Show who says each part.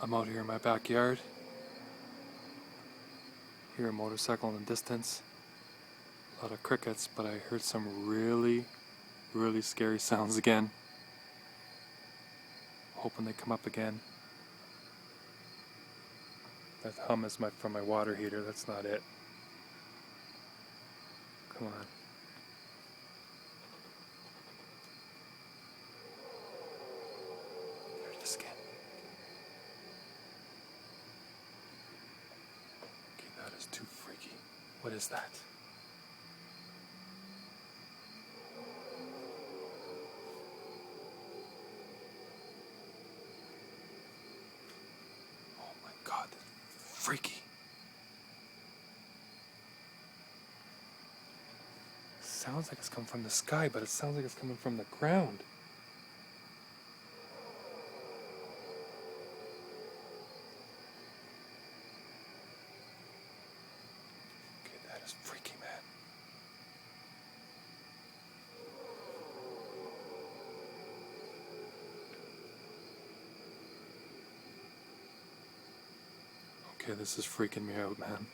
Speaker 1: I'm out here in my backyard. Hear a motorcycle in the distance. A lot of crickets, but I heard some really scary sounds again. Hoping they come up again. That hum is from my water heater, that's not it. Come on. There it is again. Okay, that is too freaky. What is that? Oh my God, freaky. Sounds like it's coming from the sky, but it sounds like it's coming from the ground. Okay, that is freaky, man. Okay, this is freaking me out, man.